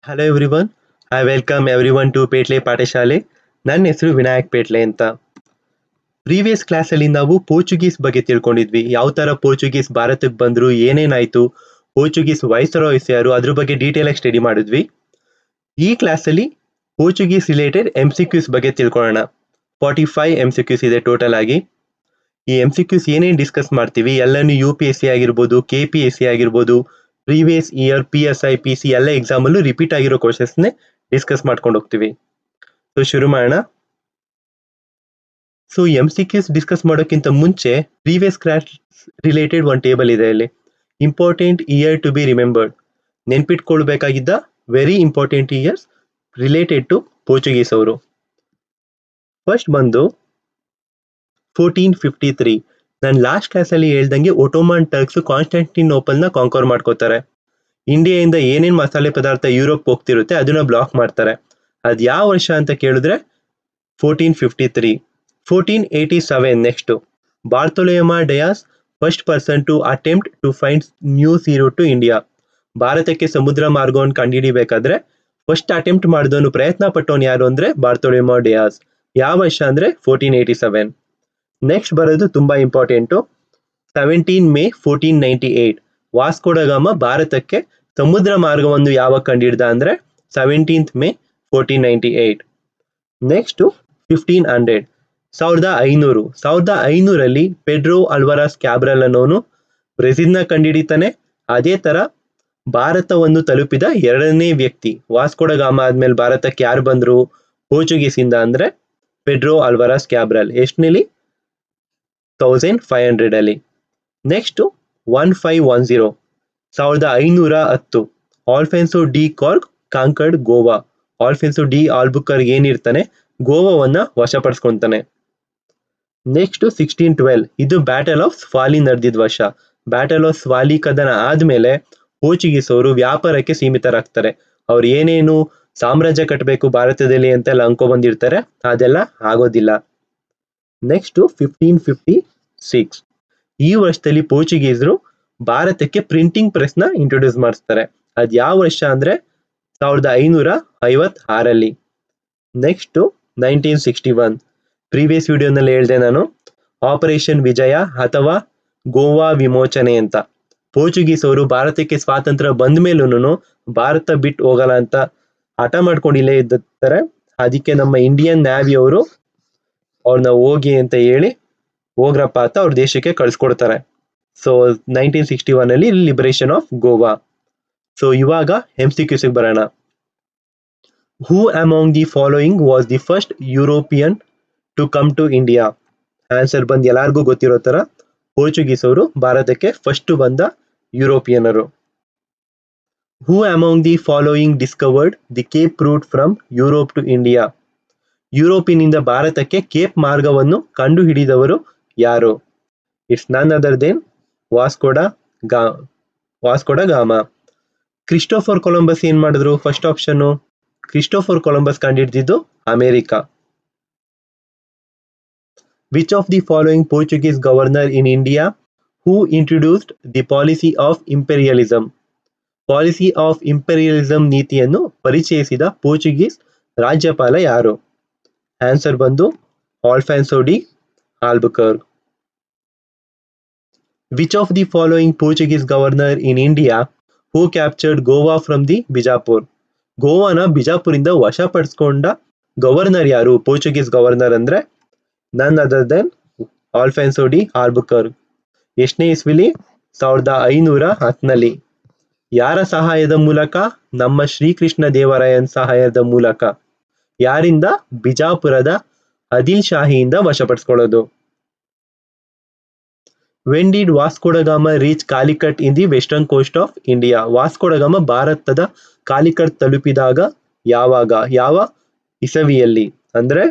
Hello everyone. I welcome everyone to Petle Pathashale. ನನ್ನ ಹೆಸರು ವಿನಾಯಕ್ ಪೇಟ್ಲೆ ಅಂತ. ಪ್ರೀವಿಯಸ್ ಕ್ಲಾಸಲ್ಲಿ ನಾವು ಪೋರ್ಚುಗೀಸ್ ಬಗ್ಗೆ ತಿಳ್ಕೊಂಡಿದ್ವಿ. ಯಾವ ಥರ ಪೋರ್ಚುಗೀಸ್ ಭಾರತಕ್ಕೆ ಬಂದರು, ಏನೇನಾಯಿತು, ಪೋರ್ಚುಗೀಸ್ ವೈಸರಾಯ್ಸ್ ಯಾರು, ಅದ್ರ ಬಗ್ಗೆ ಡೀಟೇಲ್ ಆಗಿ ಸ್ಟಡಿ ಮಾಡಿದ್ವಿ. ಈ ಕ್ಲಾಸಲ್ಲಿ ಪೋರ್ಚುಗೀಸ್ ರಿಲೇಟೆಡ್ MCQs ಬಗ್ಗೆ ತಿಳ್ಕೊಳ್ಳೋಣ. 45 MCQs ಇದೆ ಟೋಟಲ್ ಆಗಿ. ಈ MCQs ಏನೇನು ಡಿಸ್ಕಸ್ ಮಾಡ್ತೀವಿ ಎಲ್ಲನೂ UPSC ಆಗಿರ್ಬೋದು, KPSC ಆಗಿರ್ಬೋದು, ಪ್ರೀವಿಯಸ್ ಇಯರ್ PSI PC ಎಲ್ಲ ಎಕ್ಸಾಮಲ್ಲೂ ರಿಪೀಟ್ ಆಗಿರೋ ಕೋರ್ಸಸ್ನೇ ಡಿಸ್ಕಸ್ ಮಾಡ್ಕೊಂಡು ಹೋಗ್ತೀವಿ. ಸೊ ಶುರು ಮಾಡೋಣ. ಸೊ MCQs ಡಿಸ್ಕಸ್ ಮಾಡೋಕ್ಕಿಂತ ಮುಂಚೆ ಪ್ರೀವಿಯಸ್ ಕ್ಲಾಸ್ ರಿಲೇಟೆಡ್ ಒಂದು ಟೇಬಲ್ ಇದೆ ಇಲ್ಲಿ. Important year to be remembered, ನೆನ್ಪಿಟ್ಕೊಳ್ಬೇಕಾಗಿದ್ದ very important years related to Portuguese ಅವರು. ಫಸ್ಟ್ ಬಂದು 1453. ನಾನು ಲಾಸ್ಟ್ ಕ್ಲಾಸಲ್ಲಿ ಹೇಳ್ದಂಗೆ ಒಟೋಮನ್ ಟರ್ಕ್ಸ್ ಕಾನ್ಸ್ಟಾಂಟಿನೋಪಲ್ನ ಕಾಂಕರ್ ಮಾಡ್ಕೋತಾರೆ. ಇಂಡಿಯಾದಿಂದ ಏನೇನು ಮಸಾಲೆ ಪದಾರ್ಥ ಯುರೋಪ್ ಹೋಗ್ತಿರುತ್ತೆ ಅದನ್ನ ಬ್ಲಾಕ್ ಮಾಡ್ತಾರೆ. ಅದು ಯಾವ ವರ್ಷ ಅಂತ ಕೇಳಿದ್ರೆ 1453. 1487 next, Bartholomew Dias first person to attempt to find new sea route to India. ಭಾರತಕ್ಕೆ ಸಮುದ್ರ ಮಾರ್ಗವನ್ನು ಕಂಡುಹಿಡಿಬೇಕಾದ್ರೆ ಫಸ್ಟ್ ಅಟೆಂಪ್ಟ್ ಮಾಡಿದವನು, ಪ್ರಯತ್ನ ಪಟ್ಟವನು ಯಾರು ಅಂದರೆ ಬಾರ್ತೊಲೊಮಾ ಡಯಾಸ್. ಯಾವ ವರ್ಷ ಅಂದರೆ 1487. ನೆಕ್ಸ್ಟ್ ಬರೋದು ತುಂಬಾ ಇಂಪಾರ್ಟೆಂಟು, 17 ಮೇ 1498. ವಾಸ್ಕೋ ಡ ಗಾಮ ಭಾರತಕ್ಕೆ ಸಮುದ್ರ ಮಾರ್ಗವನ್ನು ಯಾವಾಗ ಕಂಡುಹಿಡ್ದ ಅಂದರೆ 17th May 1498. Next 1500, 1500. 1500ರಲ್ಲಿ Pedro Alvares ಕ್ಯಾಬ್ರಲ್ ಅನ್ನೋನು ಬ್ರೆಜಿಲ್ನ ಕಂಡುಹಿಡಿತಾನೆ. ಅದೇ ಥರ ಭಾರತವನ್ನು ತಲುಪಿದ ಎರಡನೇ ವ್ಯಕ್ತಿ, ವಾಸ್ಕೋ ಡ ಗಾಮ ಆದ್ಮೇಲೆ ಭಾರತಕ್ಕೆ ಯಾರು ಬಂದರು ಪೋರ್ಚುಗೀಸಿಂದ ಅಂದರೆ ಪೆಡ್ರೋ ಅಲ್ವಾರಸ್ ಕ್ಯಾಬ್ರಲ್. ಎಷ್ಟನೇಲಿ? 1500ಅಲ್ಲಿ. ನೆಕ್ಸ್ಟು 1510, 1510. ಆಲ್ಫೆನ್ಸೋ ಡಿ ಕಾರ್ಗ್ conquered Goa. Alfonso de Albuquerque ಏನಿರ್ತಾನೆ ಗೋವಾವನ್ನು ವಶಪಡಿಸ್ಕೊತಾನೆ. ನೆಕ್ಸ್ಟು 1612, ಇದು ಬ್ಯಾಟಲ್ ಆಫ್ ಸ್ವಾಲಿ ನಡೆದಿದ್ದ ವರ್ಷ. ಬ್ಯಾಟಲ್ ಆಫ್ ಸ್ವಾಲಿ ಕದನ ಆದಮೇಲೆ ಪೋರ್ಚುಗೀಸ್ ಅವರು ವ್ಯಾಪಾರಕ್ಕೆ ಸೀಮಿತರಾಗ್ತಾರೆ. ಅವ್ರು ಏನೇನು ಸಾಮ್ರಾಜ್ಯ ಕಟ್ಟಬೇಕು ಭಾರತದಲ್ಲಿ ಅಂತೆಲ್ಲ ಅನ್ಕೊಬಂದಿರ್ತಾರೆ, ಅದೆಲ್ಲ ಆಗೋದಿಲ್ಲ. ನೆಕ್ಸ್ಟು 1556, ಈ ವರ್ಷದಲ್ಲಿ ಪೋರ್ಚುಗೀಸರು ಭಾರತಕ್ಕೆ ಪ್ರಿಂಟಿಂಗ್ ಪ್ರೆಸ್ನ ಇಂಟ್ರೊಡ್ಯೂಸ್ ಮಾಡಿಸ್ತಾರೆ. ಅದು ಯಾವ ವರ್ಷ ಅಂದರೆ 1556ಅಲ್ಲಿ. ನೆಕ್ಸ್ಟು 1961, ಪ್ರೀವಿಯಸ್ ವಿಡಿಯೋನಲ್ಲಿ ಹೇಳಿದೆ ನಾನು, ಆಪರೇಷನ್ ವಿಜಯ ಅಥವಾ ಗೋವಾ ವಿಮೋಚನೆ ಅಂತ. ಪೋರ್ಚುಗೀಸ್ ಅವರು ಭಾರತಕ್ಕೆ ಸ್ವಾತಂತ್ರ್ಯ ಬಂದ ಮೇಲೂ ಭಾರತ ಬಿಟ್ಟು ಹೋಗಲ್ಲ ಅಂತ ಹಠ ಮಾಡ್ಕೊಂಡಿಲ್ಲೇ ಇದ್ದಾರೆ. ಅದಕ್ಕೆ ನಮ್ಮ ಇಂಡಿಯನ್ ನ್ಯಾವಿ ಅವರು ಅವ್ರನ್ನ ಹೋಗಿ ಅಂತ ಹೇಳಿ ಹೋಗ್ರಪ್ಪ ಅಂತ ಅವ್ರ ದೇಶಕ್ಕೆ ಕಳಿಸ್ಕೊಡ್ತಾರೆ. ಸೊ 1961ಅಲ್ಲಿ ಲಿಬರೇಷನ್ ಆಫ್ ಗೋವಾ. ಸೊ ಇವಾಗ MCQs ಬರೋಣ. Who among the following was the first European to come to India? Answer ಬಂದು ಎಲ್ಲರಿಗೂ ಗೊತ್ತಿರೋ ಥರ ಪೋರ್ಚುಗೀಸ್ ಅವರು ಭಾರತಕ್ಕೆ ಫಸ್ಟ್ ಬಂದ ಯುರೋಪಿಯನರು. Who among the following discovered the cape route from Europe to India? ಯುರೋಪಿನಿಂದ ಭಾರತಕ್ಕೆ ಕೇಪ್ ಮಾರ್ಗವನ್ನು ಕಂಡುಹಿಡಿದವರು ಯಾರು? It's none other then Vasco da gamma. Christopher Columbus ಏನ್ ಮಾಡಿದ್ರು? ಫಸ್ಟ್ ಆಪ್ಷನ್ನು, ಕ್ರಿಸ್ಟೋಫರ್ ಕೊಲಂಬಸ್ ಕಂಡುಹಿಡಿದಿದ್ದು America. Which of the following Portuguese governor in India who introduced the policy of imperialism? Policy of imperialism ನೀತಿಯನ್ನು ಪರಿಚಯಿಸಿದ ಪೋರ್ಚುಗೀಸ್ ರಾಜ್ಯಪಾಲ ಯಾರು? ಆನ್ಸರ್ ಬಂದು Alfonso de Albuquerque. Which of the following Portuguese governor in India who captured Goa from the Bijapur? ಗೋವಾನ ಬಿಜಾಪುರಿಂದ ವಶಪಡಿಸ್ಕೊಂಡ governor ಯಾರು? Portuguese governor ಅಂದ್ರೆ none other than Alfonso de Albuquerque. ಎಷ್ಟನೇ ಇಸ್ವಿಲಿ? 1510ನಲ್ಲಿ. ಯಾರ ಸಹಾಯದ ಮೂಲಕ? ನಮ್ಮ ಶ್ರೀಕೃಷ್ಣ ದೇವರಾಯನ್ ಸಹಾಯದ ಮೂಲಕ. ಯಾರಿಂದ? ಬಿಜಾಪುರದ ಆದಿಲ್ ಶಾಹಿಯಿಂದ ವಶಪಡಿಸ್ಕೊಳ್ಳೋದು. When did Vasco da Gama reach Calicut in the western coast of India? Vasco da Gama ಭಾರತದ ಕಾಲಿಕಟ್ ತಲುಪಿದಾಗ ಯಾವಾಗ, ಯಾವ ಇಸವಿಯಲ್ಲಿ ಅಂದರೆ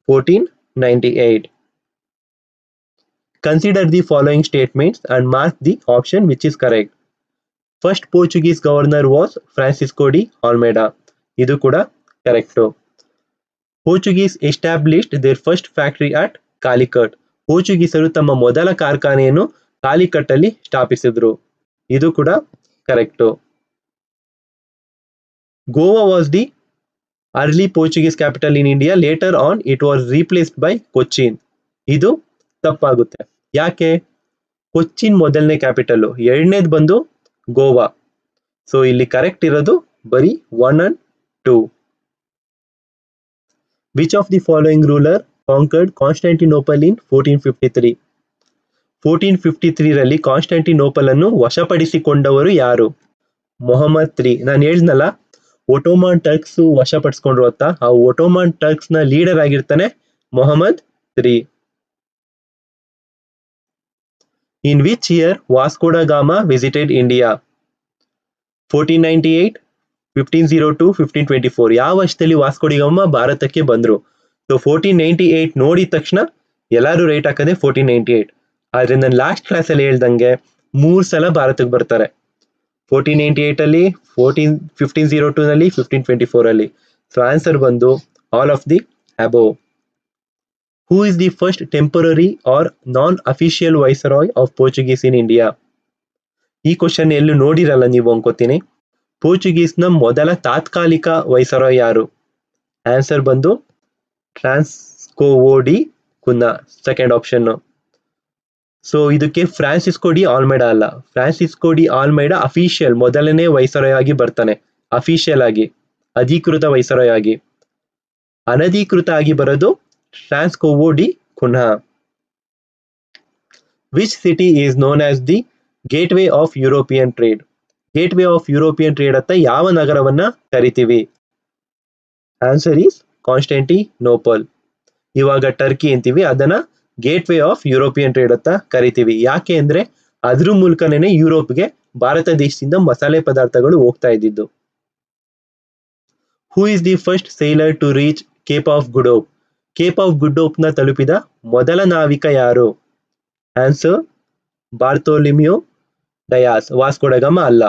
1498. Consider the following statements and mark the option which is correct. First Portuguese governor was Francisco de Almeida. ಇದು ಕೂಡ correct. Portuguese established their first factory at Calicut. ಪೋರ್ಚುಗೀಸರು ತಮ್ಮ ಮೊದಲ ಕಾರ್ಖಾನೆಯನ್ನು ಕಾಲಿಕಟ್ಟಲ್ಲಿ ಸ್ಥಾಪಿಸಿದ್ರು. ಇದು ಕೂಡ correct. Goa was the early Portuguese capital in India, later on it was replaced by Cochin. ಇದು ತಪ್ಪಾಗುತ್ತೆ. ಯಾಕೆ? ಕೊಚ್ಚಿನ್ ಮೊದಲನೇ ಕ್ಯಾಪಿಟಲ್, ಎರಡನೇದು ಬಂದು ಗೋವಾ. ಸೊ ಇಲ್ಲಿ ಕರೆಕ್ಟ್ ಇರೋದು ಬರೀ 1 and 2. Which of the following ruler conquered Constantinople in 1453? 1453 ರಲ್ಲಿ ಕಾನ್ಸ್ಟಾಂಟಿನೋಪಲ್ ಅನ್ನು ವಶಪಡಿಸಿಕೊಂಡವರು ಯಾರು? ಮೊಹಮ್ಮದ್ III. ನಾನು ಹೇಳಿದ್ನಲ್ಲ, ಒಟೋಮನ್ ಟರ್ಕ್ಸ್ ವಶಪಡಿಸ್ಕೊಂಡ್ರು ಅಂತ. ಆ ಒಟೋಮನ್ ಟರ್ಕ್ಸ್ ನ ಲೀಡರ್ ಆಗಿರ್ತಾನೆ Mohammed III. In which year Vasco da Gama visited India? 1498, 1502, 1524. ಯಾವ ವರ್ಷದಲ್ಲಿ ವಾಸ್ಕೋ ಡಿ ಗಾಮಾ ಭಾರತಕ್ಕೆ ಬಂದ್ರು? ಸೊ 1498 ನೋಡಿದ ತಕ್ಷಣ ಎಲ್ಲರೂ ರೈಟ್ ಹಾಕದೆ 1498. ಆದ್ರೆ ನಾನು ಲಾಸ್ಟ್ ಕ್ಲಾಸ್ ಅಲ್ಲಿ ಹೇಳ್ದಂಗೆ 3 ಸಲ ಭಾರತಕ್ಕೆ ಬರ್ತಾರೆ. 1498 ಅಲ್ಲಿ, 1502 ನಲ್ಲಿ, 1524 ಅಲ್ಲಿ. ಸೊ ಆನ್ಸರ್ ಬಂದು all of the above. Who is the first temporary or non official viceroy of Portuguese in India? ಈ ಕ್ವಶನ್ ಎಲ್ಲೂ ನೋಡಿರಲ್ಲ ನೀವು ಅನ್ಕೋತೀನಿ. ಪೋರ್ಚುಗೀಸ್ನ ಮೊದಲ ತಾತ್ಕಾಲಿಕ ವೈಸರಾಯ್ ಯಾರು? ಆನ್ಸರ್ ಬಂದು Francisco de Cunha, second option. So ಇದಕ್ಕೆ ಫ್ರಾನ್ಸಿಸ್ಕೋ ಡಿ ಆಲ್ಮೈಡಾ ಅಲ್ಲ, ಫ್ರಾನ್ಸಿಸ್ಕೋ ಡಿ ಆಲ್ಮೈಡಾ ಅಫಿಷಿಯಲ್ ಮೊದಲನೇ ವೈಸರಾಯ್ ಆಗಿ ಬರ್ತಾನೆ, ಅಫಿಷಿಯಲ್ ಆಗಿ, ಅಧಿಕೃತ ವೈಸರಾಯ್ ಆಗಿ. ಅನಧಿಕೃತ ಆಗಿ ಬರೋದು Francisco de Cunha. Which city is known as the gateway of European trade? Gateway of European trade ಅಂತ ಯಾವ ನಗರವನ್ನ ಕರಿತೀವಿ? Answer is Constantinople. ಇವಾಗ ಟರ್ಕಿ ಅಂತೀವಿ, ಅದನ್ನ ಗೇಟ್ವೇ ಆಫ್ ಯುರೋಪಿಯನ್ ಟ್ರೇಡ್ ಅಂತ ಕರಿತೀವಿ. ಯಾಕೆ ಅಂದ್ರೆ ಅದ್ರ ಮೂಲಕನೇ ಯುರೋಪ್ಗೆ ಭಾರತ ದೇಶದಿಂದ ಮಸಾಲೆ ಪದಾರ್ಥಗಳು ಹೋಗ್ತಾ ಇದ್ದಿದ್ದು. Who is the first sailor to reach Cape of good Hope? Cape of good Hope ನ ತಲುಪಿದ ಮೊದಲ ನಾವಿಕ ಯಾರು? Answer ಬಾರ್ತೋಲಿಮ್ಯೋ Dias. Vasco da Gama ಅಲ್ಲ,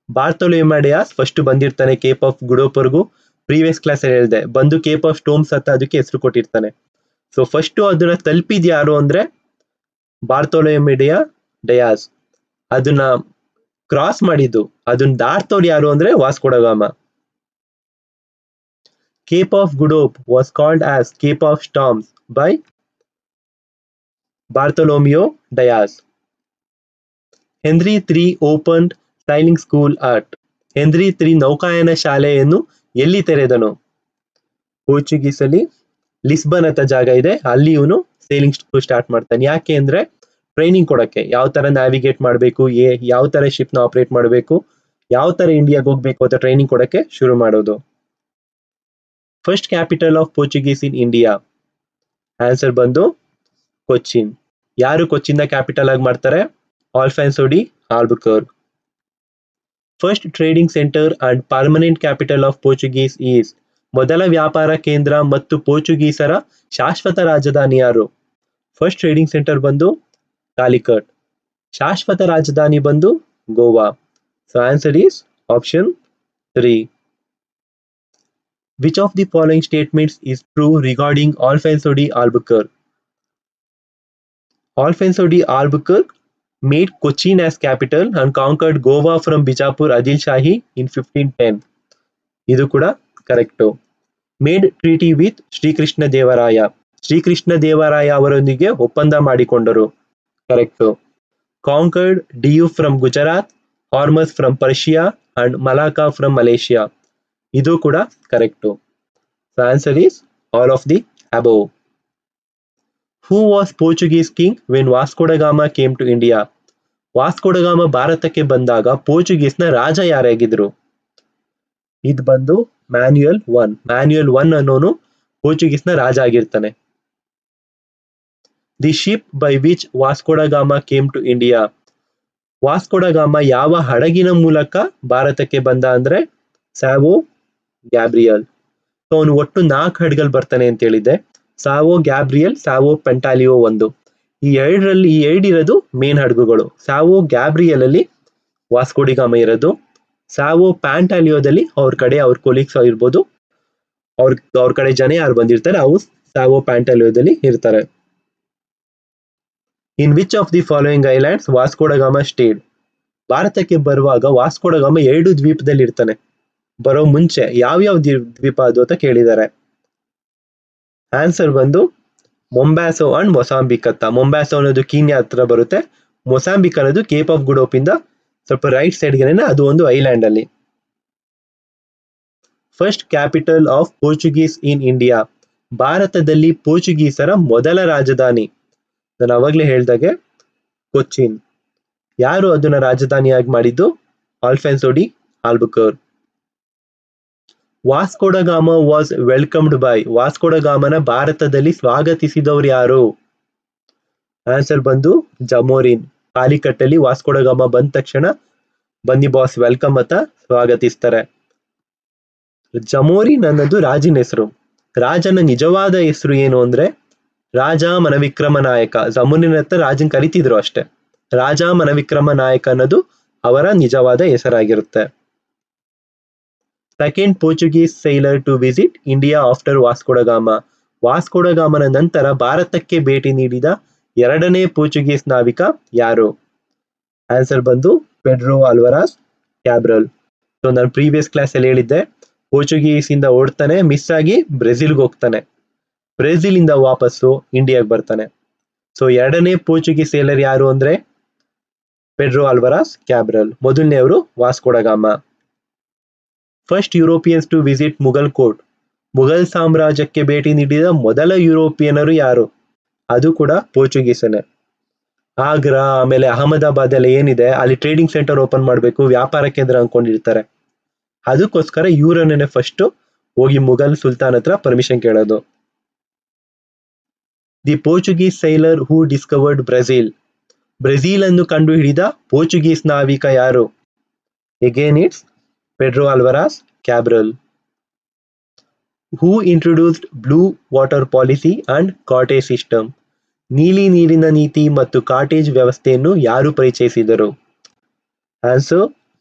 ಬಾರ್ತೋಲಿಮ್ಯೋ ಡಯಾಸ್ ಫಸ್ಟ್ ಬಂದಿರ್ತಾನೆ ಕೇಪ್ ಆಫ್ ಗುಡ್ ಹೋಪ್ ವರ್ಗು. ಪ್ರೀವಿಯಸ್ ಕ್ಲಾಸ್ ಅಲ್ಲಿ ಹೇಳಿದೆ, ಬಂದು ಕೇಪ್ ಆಫ್ ಸ್ಟೋಮ್ಸ್ ಅಂತ ಅದಕ್ಕೆ ಹೆಸರು ಕೊಟ್ಟಿರ್ತಾನೆ. ಸೊ ಫಸ್ಟ್ ಅದನ್ನ ತಲುಪಿದ್ ಯಾರು ಅಂದ್ರೆ ಬಾರ್ತೋಲಿಮ್ಯೋ ಡಯಾಸ್. ಅದನ್ನ ಕ್ರಾಸ್ ಮಾಡಿದ್ದು, ಅದನ್ನ ದಾಟ್ತೋರು ಯಾರು ಅಂದ್ರೆ Vasco da gamma. Cape of Good Hope was called as Cape of Storms by Bartholomew Dias. Henry III opened sailing school at? Henry III ನೌಕಾಯನ ಶಾಲೆಯನ್ನು ಎಲ್ಲಿ ತೆರೆದನು? ಪೋರ್ಚುಗೀಸ್ ಅಲ್ಲಿ ಲಿಸ್ಬನ್ ಅಂತ ಜಾಗ ಇದೆ, ಅಲ್ಲಿ ಇವನು ಸೇಲಿಂಗ್ ಸ್ಕೂಲ್ ಸ್ಟಾರ್ಟ್ ಮಾಡ್ತಾನೆ. ಯಾಕೆ ಅಂದ್ರೆ ಟ್ರೈನಿಂಗ್ ಕೊಡಕ್ಕೆ, ಯಾವ ತರ ನ್ಯಾವಿಗೇಟ್ ಮಾಡಬೇಕು, ಯಾವ ತರ ಶಿಪ್ ನ ಆಪರೇಟ್ ಮಾಡಬೇಕು, ಯಾವ ತರ ಇಂಡಿಯಾಗೆ ಹೋಗ್ಬೇಕು ಅಂತ ಟ್ರೈನಿಂಗ್ ಕೊಡಕ್ಕೆ ಶುರು ಮಾಡೋದು. First capital of Portuguese in India? Answer ಬಂದು ಕೊಚ್ಚಿನ್. ಯಾರು ಕೊಚ್ಚಿನ್ ಕ್ಯಾಪಿಟಲ್ ಆಗಿ ಮಾಡ್ತಾರೆ? Alfonso de Albuquerque. First trading centre and permanent capital of Portuguese is? ಮೊದಲ ವ್ಯಾಪಾರ ಕೇಂದ್ರ ಮತ್ತು ಪೋರ್ಚುಗೀಸರ ಶಾಶ್ವತ ರಾಜಧಾನಿ ಯಾರು? ಫಸ್ಟ್ ಟ್ರೇಡಿಂಗ್ ಸೆಂಟರ್ ಬಂದು ಕಾಲಿಕಟ್, ಶಾಶ್ವತ ರಾಜಧಾನಿ ಬಂದು Goa. So answer is option 3. Which of the following statements is true regarding Alfonso de Albuquerque? Alfonso de Albuquerque made Cochin as capital and conquered Goa from Bijapur Adil Shahi in 1510. ಇದು ಕೂಡ correct. Made treaty with Srikrishna Devaraya, Srikrishna Devaraya ಅವರೊಂದಿಗೆ ಒಪ್ಪಂದ ಮಾಡಿಕೊಂಡರು. Correct. Conquered Diu from Gujarat, Hormuz from Persia and Malacca from Malaysia. ಇದು ಕೂಡ correct. The answer is all of the above. Who was Portuguese king when Vasco da Gama came to India? Vasco da gamma ಭಾರತಕ್ಕೆ ಬಂದಾಗ ಪೋರ್ಚುಗೀಸ್ನ ರಾಜ ಯಾರಾಗಿದ್ರು? ಇದು ಬಂದು manual I. Manual I ಅನ್ನೋನು ಪೋರ್ಚುಗೀಸ್ನ ರಾಜ ಆಗಿರ್ತಾನೆ. The ship by which Vasco da Gama came to India? Vasco da Gama ಯಾವ ಹಡಗಿನ ಮೂಲಕ ಭಾರತಕ್ಕೆ ಬಂದ ಅಂದ್ರೆ ಸ್ಯಾವೋ ಗ್ಯಾಬ್ರಿಯಲ್. ಅವನು ಒಟ್ಟು 4 ಹಡಗಲ್ಲಿ ಬರ್ತಾನೆ ಅಂತ ಹೇಳಿದ್ದೆ. ಸಾವೋ ಗ್ಯಾಬ್ರಿಯಲ್, ಸಾವೋ ಪೆಂಟಾಲಿಯೋ ಒಂದು. ಈ ಎರಡಿರೋದು ಮೇನ್ ಹಡಗುಗಳು. ಸಾವೋ ಗ್ಯಾಬ್ರಿಯಲ್ ಅಲ್ಲಿ ವಾಸ್ಕೋ ಡಿ ಗಾಮಾ ಇರೋದು. ಸಾವೋ ಪ್ಯಾಂಟಾಲಿಯೋದಲ್ಲಿ ಅವ್ರ ಕೊಲೀಗ್ಸ್ ಇರ್ಬೋದು, ಅವ್ರ ಕಡೆ ಜನ ಯಾರು ಬಂದಿರ್ತಾರೆ ಅವು ಸಾವೋ ಪ್ಯಾಂಟಾಲಿಯೋದಲ್ಲಿ ಇರ್ತಾರೆ. In which of the following islands Vasco da gamma stayed? ಭಾರತಕ್ಕೆ ಬರುವಾಗ ವಾಸ್ಕೋ ಡ ಗಾಮಾ 2 ದ್ವೀಪದಲ್ಲಿ ಇರ್ತಾನೆ. ಬರೋ ಮುಂಚೆ ಯಾವ್ಯಾವ ದ್ವೀಪ ಅದು ಅಂತ ಕೇಳಿದ್ದಾರೆ. ಆನ್ಸರ್ ಬಂದು ಮೊಂಬ್ಯಾಸೋ ಅಂಡ್ ಮೊಸಾಂಬಿಕ್ ಅಂತ. ಮೊಂಬ್ಯಾಸೋ ಅನ್ನೋದು ಕೀನ್ಯಾ ಹತ್ರ ಬರುತ್ತೆ. ಮೊಸಾಂಬಿಕ್ ಅನ್ನೋದು ಕೇಪ್ ಆಫ್ ಗುಡ್ ಹೋಪ್ ಇಂದ ಸ್ವಲ್ಪ ರೈಟ್ ಸೈಡ್ಗೆ, ಅದು ಒಂದು ಐಲ್ಯಾಂಡ್ ಅಲ್ಲಿ. First capital of Portuguese in India. ಭಾರತದಲ್ಲಿ ಪೋರ್ಚುಗೀಸರ ಮೊದಲ ರಾಜಧಾನಿ, ನಾನು ಅವಾಗ್ಲೇ ಹೇಳ್ದಾಗೆ ಕೊಚ್ಚಿನ್. ಯಾರು ಅದನ್ನ ರಾಜಧಾನಿಯಾಗಿ ಮಾಡಿದ್ದು? Alfonso de ಆಲ್ಬುಕರ್. Vasco da gamma was welcomed by. Vasco ಡ ಗಾಮನ ಭಾರತದಲ್ಲಿ ಸ್ವಾಗತಿಸಿದವರು ಯಾರು? ಆನ್ಸರ್ ಬಂದು ಜಮೋರಿನ್. ಕಾಲಿಕಟ್ಟಲ್ಲಿ ವಾಸ್ಕೋ ಡ ಗಾಮ ಬಂದ ತಕ್ಷಣ ಬನ್ನಿ ಬಾಸ್ ವೆಲ್ಕಮ್ ಅಂತ ಸ್ವಾಗತಿಸ್ತಾರೆ. ಜಮೋರಿನ್ ಅನ್ನೋದು ರಾಜನ ಹೆಸರು. ರಾಜನ ನಿಜವಾದ ಹೆಸರು ಏನು ಅಂದ್ರೆ ರಾಜ ಮನವಿಕ್ರಮ ನಾಯಕ. ಜಮೋರಿನ್ ಹತ್ರ ರಾಜನ್ ಕರಿತಿದ್ರು ಅಷ್ಟೇ. ರಾಜ ಮನವಿಕ್ರಮ ನಾಯಕ ಅನ್ನೋದು ಅವರ ನಿಜವಾದ ಹೆಸರಾಗಿರುತ್ತೆ. Second Portuguese sailor to visit India after Vasco da Gama. Vasco ಡ ಗಾಮನ ನಂತರ ಭಾರತಕ್ಕೆ ಭೇಟಿ ನೀಡಿದ ಎರಡನೇ ಪೋರ್ಚುಗೀಸ್ ನಾವಿಕ ಯಾರು? ಆನ್ಸರ್ ಬಂದು ಪೆಡ್ರೋ ಅಲ್ವರಾಸ್ ಕ್ಯಾಬ್ರಲ್. ಸೊ ನಾನು ಪ್ರೀವಿಯಸ್ ಕ್ಲಾಸ್ ಅಲ್ಲಿ ಹೇಳಿದ್ದೆ, ಪೋರ್ಚುಗೀಸ್ ಇಂದ ಓಡ್ತಾನೆ, ಮಿಸ್ ಆಗಿ ಬ್ರೆಜಿಲ್ಗೆ ಹೋಗ್ತಾನೆ, ಬ್ರೆಜಿಲ್ ಇಂದ ವಾಪಸ್ಸು ಇಂಡಿಯಾಗೆ ಬರ್ತಾನೆ. ಸೊ ಎರಡನೇ ಪೋರ್ಚುಗೀಸ್ ಸೇಲರ್ ಯಾರು ಅಂದ್ರೆ ಪೆಡ್ರೋ ಅಲ್ವರಾಸ್ ಕ್ಯಾಬ್ರಲ್. ಮೊದಲನೆಯವರು Vasco da Gama. First Europeans to visit Mughal court. Mughal ಸಾಮ್ರಾಜ್ಯಕ್ಕೆ ಭೇಟಿ ನೀಡಿದ ಮೊದಲ ಯುರೋಪಿಯನರು ಯಾರು? ಅದು ಕೂಡ ಪೋರ್ಚುಗೀಸನೇ. ಆಗ್ರಾ ಆಮೇಲೆ ಅಹಮದಾಬಾದ್ ಎಲ್ಲ ಏನಿದೆ ಅಲ್ಲಿ ಟ್ರೇಡಿಂಗ್ ಸೆಂಟರ್ ಓಪನ್ ಮಾಡಬೇಕು, ವ್ಯಾಪಾರ ಕೇಂದ್ರ ಅನ್ಕೊಂಡಿರ್ತಾರೆ. ಅದಕ್ಕೋಸ್ಕರ ಇವರನ್ನೇ ಫಸ್ಟ್ ಹೋಗಿ ಮುಘಲ್ ಸುಲ್ತಾನ್ ಹತ್ರ ಪರ್ಮಿಷನ್ ಕೇಳೋದು. The Portuguese sailor who discovered Brazil. Brazil ಅನ್ನು ಕಂಡು ಹಿಡಿದ ಪೋರ್ಚುಗೀಸ್ ನಾವಿಕ ಯಾರು? Again it's Pedro Alvares Cabral. Who introduced blue water policy and cottage system. ನೀಲಿ ನೀರಿನ ನೀತಿ ಮತ್ತು ಕಾಟೇಜ್ ವ್ಯವಸ್ಥೆಯನ್ನು ಯಾರು ಪರಿಚಯಿಸಿದರು? Answer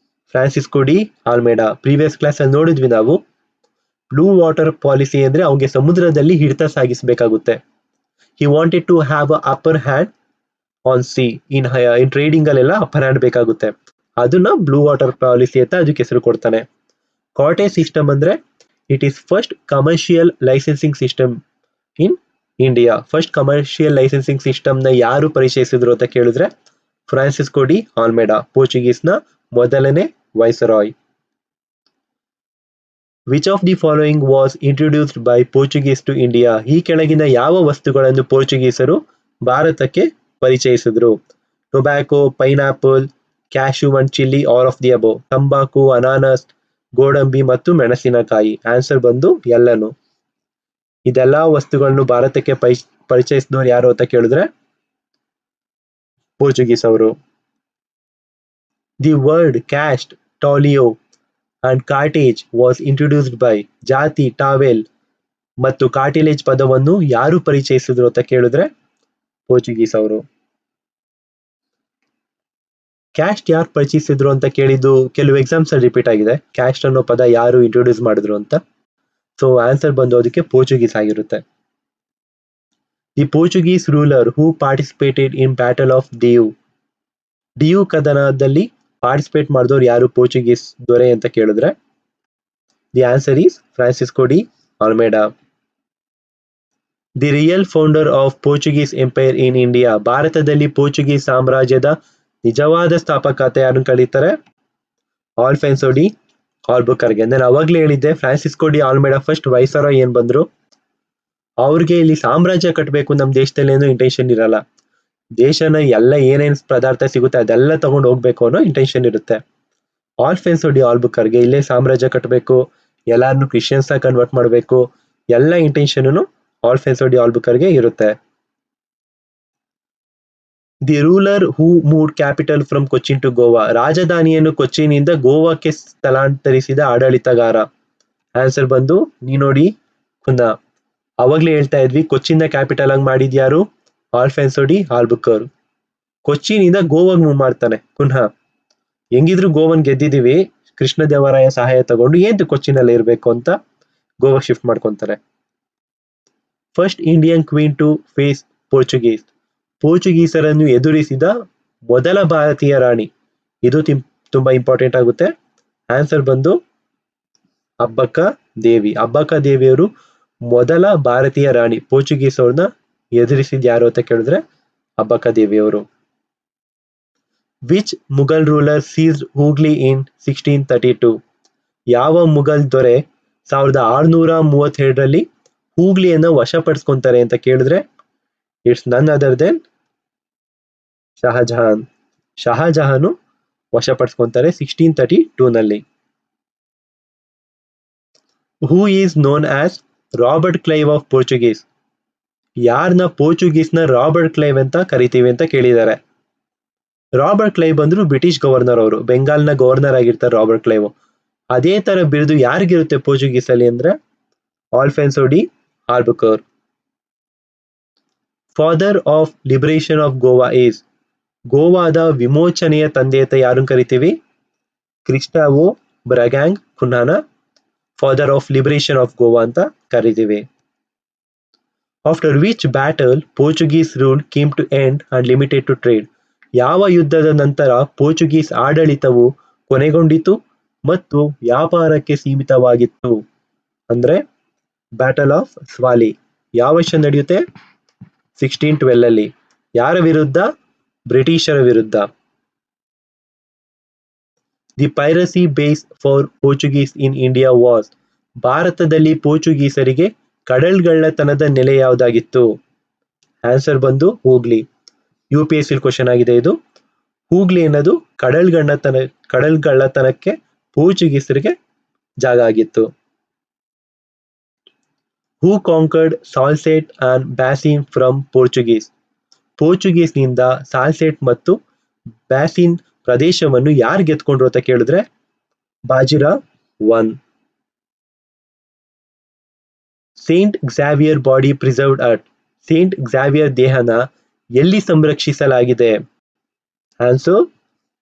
Francisco de Almeida. Previous class ಅಲ್ಲಿ ನೋಡಿದ್ವಿ ನಾವು. ಬ್ಲೂ ವಾಟರ್ ಪಾಲಿಸಿ ಅಂದ್ರೆ ಅವನಿಗೆ ಸಮುದ್ರದಲ್ಲಿ ಹಿಡಿತ ಸಾಗಿಸಬೇಕಾಗುತ್ತೆ. He wanted to have a upper hand on sea. In trading ಅಲ್ಲೆಲ್ಲ ಅಪ್ಪರ್ ಹ್ಯಾಂಡ್ ಬೇಕಾಗುತ್ತೆ. ಅದನ್ನ ಬ್ಲೂ ವಾಟರ್ ಪಾಲಿಸಿ ಅಂತ ಅದಕ್ಕೆ ಹೆಸರು ಕೊಡ್ತಾನೆ. ಕಾಟೇಜ್ ಸಿಸ್ಟಮ್ ಅಂದ್ರೆ it is first commercial licensing system in India. First commercial licensing system ನ ಯಾರು ಪರಿಚಯಿಸಿದ್ರು ಅಂತ ಕೇಳಿದ್ರೆ ಫ್ರಾನ್ಸಿಸ್ಕೋ ಡಿ ಆಲ್ಮೇಡಾ, ಪೋರ್ಚುಗೀಸ್ ನ ಮೊದಲನೇ viceroy. Which of the following was introduced by Portuguese to India. ಈ ಕೆಳಗಿನ ಯಾವ ವಸ್ತುಗಳನ್ನು ಪೋರ್ಚುಗೀಸರು ಭಾರತಕ್ಕೆ ಪರಿಚಯಿಸಿದ್ರು? Tobacco, pineapple, cashew and chilli, all of the above. ತಂಬಾಕು, ಅನಾನಸ್, ಗೋಡಂಬಿ ಮತ್ತು ಮೆಣಸಿನಕಾಯಿ. ಆನ್ಸರ್ ಬಂದು ಎಲ್ಲನು. ಇದೆಲ್ಲಾ ವಸ್ತುಗಳನ್ನು ಭಾರತಕ್ಕೆ ಪರಿಚಯಿಸಿದವರು ಯಾರು ಅಂತ ಕೇಳಿದ್ರೆ ಪೋರ್ಚುಗೀಸ್ ಅವರು. The word caste, talio and cartaz was introduced by. ಜಾತಿ, ಟಾವೆಲ್ ಮತ್ತು ಕಾರ್ಟಿಲೇಜ್ ಪದವನ್ನು ಯಾರು ಪರಿಚಯಿಸಿದ್ರು ಅಂತ ಕೇಳಿದ್ರೆ ಪೋರ್ಚುಗೀಸ್ ಅವರು. ಕ್ಯಾಸ್ಟ್ ಯಾರು ಪರಿಚಯಿಸಿದ್ರು ಅಂತ ಕೇಳಿದ್ದು ಕೆಲವು ಎಕ್ಸಾಮ್ಸ್ ಅಲ್ಲಿ ರಿಪೀಟ್ ಆಗಿದೆ. ಕ್ಯಾಸ್ಟ್ ಅನ್ನೋ ಪದ ಯಾರು ಇಂಟ್ರೊಡ್ಯೂಸ್ ಮಾಡಿದ್ರು ಅಂತ. ಸೊ ಆನ್ಸರ್ ಬಂದು ಅದಕ್ಕೆ ಪೋರ್ಚುಗೀಸ್ ಆಗಿರುತ್ತೆ. The Portuguese ruler who participated in battle of Diu. Diu ಕದನದಲ್ಲಿ ಪಾರ್ಟಿಸಿಪೇಟ್ ಮಾಡಿದವರು ಯಾರು ಪೋರ್ಚುಗೀಸ್ ದೊರೆ ಅಂತ ಕೇಳಿದ್ರೆ the answer is Francisco de Almeida. The real founder of Portuguese empire in India. ಭಾರತದಲ್ಲಿ ಪೋರ್ಚುಗೀಸ್ ಸಾಮ್ರಾಜ್ಯದ ನಿಜವಾದ ಸ್ಥಾಪಕತೆ ಯಾರನ್ನು ಕರೀತಾರೆ? Alfonso de Albuquerque. ನಾನು ಅವಾಗ್ಲೇ ಹೇಳಿದ್ದೆ, Francisco de Almeida first viceroy ಏನ್ ಬಂದ್ರು, ಅವ್ರಿಗೆ ಇಲ್ಲಿ ಸಾಮ್ರಾಜ್ಯ ಕಟ್ಟಬೇಕು ನಮ್ಮ ದೇಶದಲ್ಲಿ ಏನೋ ಇಂಟೆನ್ಷನ್ ಇರಲ್ಲ. ದೇಶನ ಎಲ್ಲ ಏನೇನ್ ಪದಾರ್ಥ ಸಿಗುತ್ತೆ ಅದೆಲ್ಲ ತಗೊಂಡು ಹೋಗ್ಬೇಕು ಅನ್ನೋ ಇಂಟೆನ್ಷನ್ ಇರುತ್ತೆ. ಆಲ್ಫೆನ್ಸೋ ಡಿ ಆಲ್ಬುಕರ್ಗೆ ಇಲ್ಲೇ ಸಾಮ್ರಾಜ್ಯ ಕಟ್ಟಬೇಕು, ಎಲ್ಲಾರನ್ನು ಕ್ರಿಶ್ಚಿಯನ್ಸ್ ಕನ್ವರ್ಟ್ ಮಾಡಬೇಕು, ಎಲ್ಲ ಇಂಟೆನ್ಷನ್ ಆಲ್ಫೆನ್ಸೋ ಡಿ ಆಲ್ಬುಕರ್ಗೆ ಇರುತ್ತೆ. The ruler who moved capital from Cochin to Goa. ರಾಜಧಾನಿಯನ್ನು ಕೊಚ್ಚಿನಿಂದ ಗೋವಾಕ್ಕೆ ಸ್ಥಳಾಂತರಿಸಿದ ಆಡಳಿತಗಾರ. ಆನ್ಸರ್ ಬಂದು ನೀನೋಡಿ ಕುನ್ನಾ. ಅವಾಗ್ಲೇ ಹೇಳ್ತಾ ಇದ್ವಿ ಕೊಚ್ಚಿನ ಕ್ಯಾಪಿಟಲ್ ಆಗಿ ಮಾಡಿದ್ಯಾರು? Alfonso de Albuquerque. ಕೊಚ್ಚಿನಿಂದ ಗೋವಾಗ್ ಮೂವ್ ಮಾಡ್ತಾನೆ ಪುನಃ. ಹೆಂಗಿದ್ರು ಗೋವನ್ ಗೆದ್ದಿದೀವಿ, ಕೃಷ್ಣ ದೇವರಾಯ ಸಹಾಯ ತಗೊಂಡು ಏನು ಕೊಚ್ಚಿನಲ್ಲಿ ಇರ್ಬೇಕು ಅಂತ ಗೋವಾ ಶಿಫ್ಟ್ ಮಾಡ್ಕೊಂತಾರೆ. First Indian queen to face Portuguese. ಪೋರ್ಚುಗೀಸರನ್ನು ಎದುರಿಸಿದ ಮೊದಲ ಭಾರತೀಯ ರಾಣಿ. ಇದು ತುಂಬಾ ಇಂಪಾರ್ಟೆಂಟ್ ಆಗುತ್ತೆ. ಆನ್ಸರ್ ಬಂದು ಅಬ್ಬಕ್ಕ ದೇವಿ. ಅಬ್ಬಕ್ಕ ದೇವಿಯವರು ಮೊದಲ ಭಾರತೀಯ ರಾಣಿ. ಪೋರ್ಚುಗೀಸ್ ಅವ್ರನ್ನ ಎದುರಿಸಿದ್ ಯಾರು ಅಂತ ಕೇಳಿದ್ರೆ ಅಬ್ಬಕ್ಕ ದೇವಿಯವರು. Which Mughal ruler seized Hooghly in 1632? ಯಾವ ಮುಘಲ್ ದೊರೆ 1637ರಲ್ಲಿ ಹೂಗ್ಲಿಯನ್ನ ವಶಪಡಿಸ್ಕೊಂತಾರೆ ಅಂತ ಕೇಳಿದ್ರೆ it's none other than Shahjahan. Shahjahan ವಶಪಡಿಸ್ಕೊಂತಾರೆ 1632ನಲ್ಲಿ. Who is known as Robert Clive of Portuguese? ಯಾರನ್ನ ಪೋರ್ಚುಗೀಸ್ನ ರಾಬರ್ಟ್ ಕ್ಲೈವ್ ಅಂತ ಕರಿತೀವಿ ಅಂತ ಕೇಳಿದ್ದಾರೆ. ರಾಬರ್ಟ್ ಕ್ಲೈವ್ ಬಂದ್ರು ಬ್ರಿಟಿಷ್ ಗವರ್ನರ್ ಅವರು. ಬೆಂಗಾಲ್ನ ಗವರ್ನರ್ ಆಗಿರ್ತಾರೆ ರಾಬರ್ಟ್ ಕ್ಲೈವ್. ಅದೇ ತರ ಬಿರುದು ಯಾರಿಗಿರುತ್ತೆ ಪೋರ್ಚುಗೀಸ್ ಅಲ್ಲಿ ಅಂದ್ರೆ Alfonso de Albuquerque. Father of liberation of Goa is? ಗೋವಾದ ವಿಮೋಚನೆಯ ತಂದೆ ಅಂತ ಯಾರನ್ನು ಕರಿತೀವಿ? ಕ್ರಿಸ್ಟಾವೋ ಬ್ರಗ್ಯಾಂಗ್ ಕುನಾನ father of liberation of Goa ಅಂತ ಕರಿತೀವಿ. After which battle Portuguese rule came to end and limited to trade? ಯಾವ ಯುದ್ಧದ ನಂತರ ಪೋರ್ಚುಗೀಸ್ ಆಡಳಿತವು ಕೊನೆಗೊಂಡಿತು ಮತ್ತು ವ್ಯಾಪಾರಕ್ಕೆ ಸೀಮಿತವಾಗಿತ್ತು? ಅಂದ್ರೆ ಬ್ಯಾಟಲ್ ಆಫ್ ಸ್ವಾಲಿ. ಯಾವ ವರ್ಷ ನಡೆಯುತ್ತೆ? 1612 ಅಲ್ಲಿ. ಯಾರ ವಿರುದ್ಧ? ಬ್ರಿಟಿಷರ ವಿರುದ್ಧ. The piracy base for Portuguese in India was? ಭಾರತದಲ್ಲಿ ಪೋರ್ಚುಗೀಸರಿಗೆ ಕಡಲ್ಗಳ್ಳತನದ ನೆಲೆ ಯಾವುದಾಗಿತ್ತು? ಆನ್ಸರ್ ಬಂದು ಹೂಗ್ಲಿ. UPSC ಕ್ವಶನ್ ಆಗಿದೆ ಇದು. ಹೂಗ್ಲಿ ಅನ್ನೋದು ಕಡಲ್ಗಳ್ಳತನಕ್ಕೆ ಪೋರ್ಚುಗೀಸರಿಗೆ ಜಾಗ ಆಗಿತ್ತು. Who conquered Salsette and Bassein from Portuguese? ಪೋರ್ಚುಗೀಸ್ನಿಂದ ಸಾಲ್ಸೆಟ್ ಮತ್ತು ಬ್ಯಾಸಿನ್ ಪ್ರದೇಶವನ್ನು ಯಾರು ಗೆದ್ಕೊಂಡ್ರು ಅಂತ ಕೇಳಿದ್ರೆ Bajirao one. Saint Xavier body preserved at? Saint Xavier ದೇಹನ ಎಲ್ಲಿ ಸಂರಕ್ಷಿಸಲಾಗಿದೆ? Answer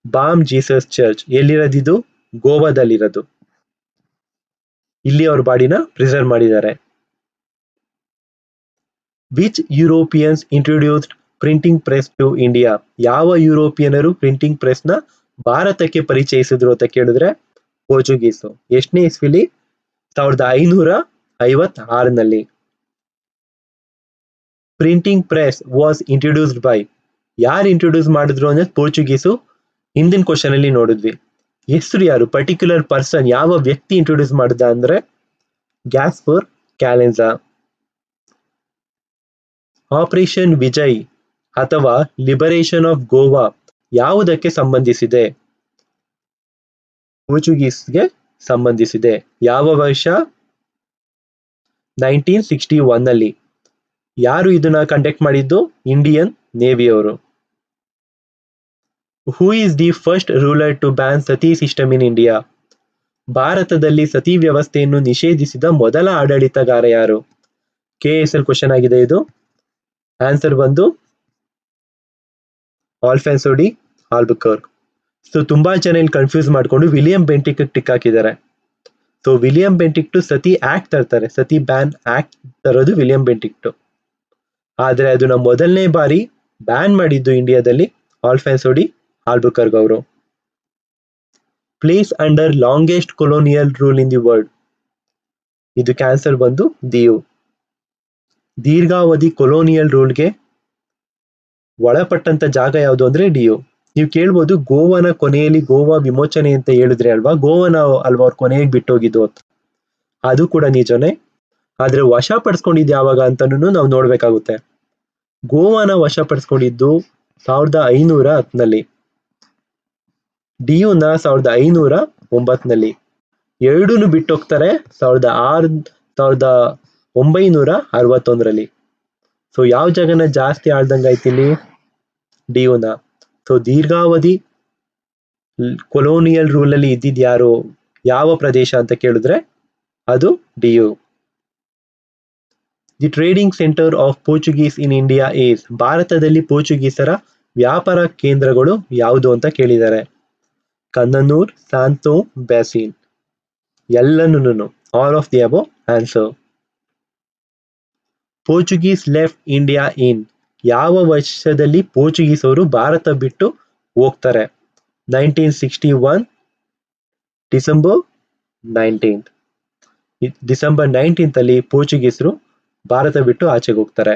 Bom Jesus church. ಎಲ್ಲಿರೋದಿದು? ಗೋವಾದಲ್ಲಿರೋದು. ಇಲ್ಲಿ ಅವ್ರ ಬಾಡಿನ ಪ್ರಿಸರ್ವ್ ಮಾಡಿದ್ದಾರೆ. Which Europeans introduced printing press to India? ಯಾವ ಯುರೋಪಿಯನರು ಪ್ರಿಂಟಿಂಗ್ ಪ್ರೆಸ್ ನ ಭಾರತಕ್ಕೆ ಪರಿಚಯಿಸಿದ್ರು ಅಂತ ಕೇಳಿದ್ರೆ ಪೋರ್ಚುಗೀಸು. ಎಷ್ಟನೇ ಇಸ್ವಿಲಿ? 1556ನಲ್ಲಿ. Printing press was introduced by? ಯಾರು ಇಂಟ್ರೊಡ್ಯೂಸ್ ಮಾಡಿದ್ರು ಅನ್ನೋದು ಪೋರ್ಚುಗೀಸು ಹಿಂದಿನ ಕ್ವಶನ್ ಅಲ್ಲಿ ನೋಡಿದ್ವಿ. ಹೆಸರು ಯಾರು? ಪರ್ಟಿಕ್ಯುಲರ್ ಪರ್ಸನ್, ಯಾವ ವ್ಯಕ್ತಿ ಇಂಟ್ರೊಡ್ಯೂಸ್ ಮಾಡಿದ ಅಂದ್ರೆ ಗ್ಯಾಸ್ಪರ್ ಕ್ಯಾಲೆನ್ಸಾ. ಆಪರೇಷನ್ ವಿಜಯ್ ಅಥವಾ ಲಿಬರೇಷನ್ ಆಫ್ ಗೋವಾ ಯಾವುದಕ್ಕೆ ಸಂಬಂಧಿಸಿದೆ? ಪೋರ್ಚುಗೀಸ್ಗೆ ಸಂಬಂಧಿಸಿದೆ. ಯಾವ ವರ್ಷ? 1961ನಲ್ಲಿ. ಯಾರು ಇದನ್ನ ಕಂಡಕ್ಟ್ ಮಾಡಿದ್ದು? ಇಂಡಿಯನ್ ನೇವಿಯವರು. Who is the first ruler to ban sati system in India? ಭಾರತದಲ್ಲಿ ಸತಿ ವ್ಯವಸ್ಥೆಯನ್ನು ನಿಷೇಧಿಸಿದ ಮೊದಲ ಆಡಳಿತಗಾರ ಯಾರು? KSL ಕ್ವಶನ್ ಆಗಿದೆ ಇದು. ಆನ್ಸರ್ ಬಂದು ಆಲ್ಫೆನ್ಸೋ ಡಿ ಆಲ್ಬುಕರ್. ಸೊ ತುಂಬಾ ಜನ ಇಲ್ಲಿ ಕನ್ಫ್ಯೂಸ್ ಮಾಡ್ಕೊಂಡು ವಿಲಿಯಂ ಬೆಂಟಿಕ್ ಟಿಕ್ ಹಾಕಿದ್ದಾರೆ. ಸೊ ವಿಲಿಯಂ ಬೆಂಟಿಕ್ಟು ಸತಿ ಆಕ್ಟ್ ತರ್ತಾರೆ. ಸತಿ ಬ್ಯಾನ್ ಆಕ್ಟ್ ತರೋದು ವಿಲಿಯಂ ಬೆಂಟಿಕ್ಟು. ಆದ್ರೆ ಅದನ್ನ ಮೊದಲನೇ ಬಾರಿ ಬ್ಯಾನ್ ಮಾಡಿದ್ದು ಇಂಡಿಯಾದಲ್ಲಿ ಆಲ್ಫೆನ್ಸೋ ಡಿ ಆಲ್ಬುಕರ್ಗ್ ಅವರು. Place under longest colonial rule in the world? ಇದಕ್ಕೆ ಆನ್ಸರ್ ಬಂದು ದಿಯು. ದೀರ್ಘಾವಧಿ ಕೊಲೋನಿಯಲ್ ರೂಲ್ಗೆ ಒಳಪಟ್ಟಂತ ಜಾಗ ಯಾವುದು ಅಂದ್ರೆ ಡಿಯು. ನೀವು ಕೇಳ್ಬೋದು ಗೋವಾನ ಕೊನೆಯಲ್ಲಿ ಗೋವಾ ವಿಮೋಚನೆ ಅಂತ ಹೇಳಿದ್ರೆ ಅಲ್ವಾ, ಗೋವಾನ ಅಲ್ವಾ ಅವ್ರು ಕೊನೆಗೆ ಬಿಟ್ಟೋಗಿದ್ದು ಅಂತ. ಅದು ಕೂಡ ನಿಜನೇ. ಆದ್ರೆ ವಶ ಪಡಿಸ್ಕೊಂಡಿದ್ದು ಯಾವಾಗ ಅಂತನೂ ನಾವು ನೋಡ್ಬೇಕಾಗುತ್ತೆ. ಗೋವಾನ ವಶ ಪಡಿಸ್ಕೊಂಡಿದ್ದು 1510ನಲ್ಲಿ, ಡಿಯುನ 1509ನಲ್ಲಿ. ಎರಡೂನು ಬಿಟ್ಟೋಗ್ತಾರೆ 1961ರಲ್ಲಿ. ಸೊ ಯಾವ ಜಾಗನ ಜಾಸ್ತಿ ಆಳ್ದಂಗಾಯ್ತು ಇಲ್ಲಿ? ಡಿಯುನ. ಸೊ ದೀರ್ಘಾವಧಿ ಕೊಲೋನಿಯಲ್ ರೂಲ್ ಅಲ್ಲಿ ಇದ್ದಿದ್ ಯಾರು, ಯಾವ ಪ್ರದೇಶ ಅಂತ ಕೇಳಿದ್ರೆ ಅದು Diu. The trading centre of Portuguese in India is? ಭಾರತದಲ್ಲಿ ಪೋರ್ಚುಗೀಸರ ವ್ಯಾಪಾರ ಕೇಂದ್ರಗಳು ಯಾವುದು ಅಂತ ಕೇಳಿದ್ದಾರೆ. ಕನ್ನನೂರ್, ಸಾಂತೋ, ಬ್ಯಾಸಿನ್. ಎಲ್ಲನೂ all of the above answer. Portuguese left India in? ಯಾವ ವರ್ಷದಲ್ಲಿ ಪೋರ್ಚುಗೀಸ್ ಅವರು ಭಾರತ ಬಿಟ್ಟು ಹೋಗ್ತಾರೆ? 1961 ಡಿಸೆಂಬರ್ 19. ಡಿಸೆಂಬರ್ 19 ಅಲ್ಲಿ ಪೋರ್ಚುಗೀಸರು ಭಾರತ ಬಿಟ್ಟು ಆಚೆಗೆ ಹೋಗ್ತಾರೆ.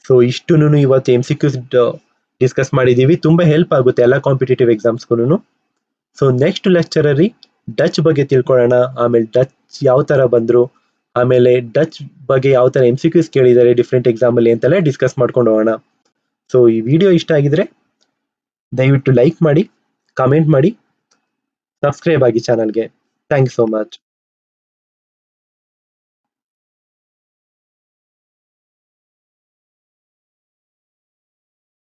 ಸೊ ಇಷ್ಟುನು ಇವತ್ತು MCQs ಡಿಸ್ಕಸ್ ಮಾಡಿದೀವಿ. ತುಂಬಾ ಹೆಲ್ಪ್ ಆಗುತ್ತೆ ಎಲ್ಲ ಕಾಂಪಿಟೇಟಿವ್ ಎಕ್ಸಾಮ್ಸ್ಗೂ. ಸೊ ನೆಕ್ಸ್ಟ್ ಲೆಕ್ಚರ್ ಅಲ್ಲಿ ಡಚ್ ಬಗ್ಗೆ ತಿಳ್ಕೊಳ್ಳೋಣ. ಆಮೇಲೆ ಡಚ್ ಯಾವ ತರ ಬಂದ್ರು, ಆಮೇಲೆ ಡಚ್ ಬಗ್ಗೆ ಯಾವ ತರ MCQs ಕೇಳಿದ್ದಾರೆ ಡಿಫ್ರೆಂಟ್ ಎಕ್ಸಾಮ್ ಅಲ್ಲಿ ಅಂತೆಲ್ಲ ಡಿಸ್ಕಸ್ ಮಾಡ್ಕೊಂಡು ಹೋಗೋಣ. ಸೊ ಈ ವಿಡಿಯೋ ಇಷ್ಟ ಆಗಿದ್ರೆ ದಯವಿಟ್ಟು ಲೈಕ್ ಮಾಡಿ, ಕಾಮೆಂಟ್ ಮಾಡಿ, ಸಬ್ಸ್ಕ್ರೈಬ್ ಆಗಿ ಚಾನಲ್ಗೆ. Thank you so much.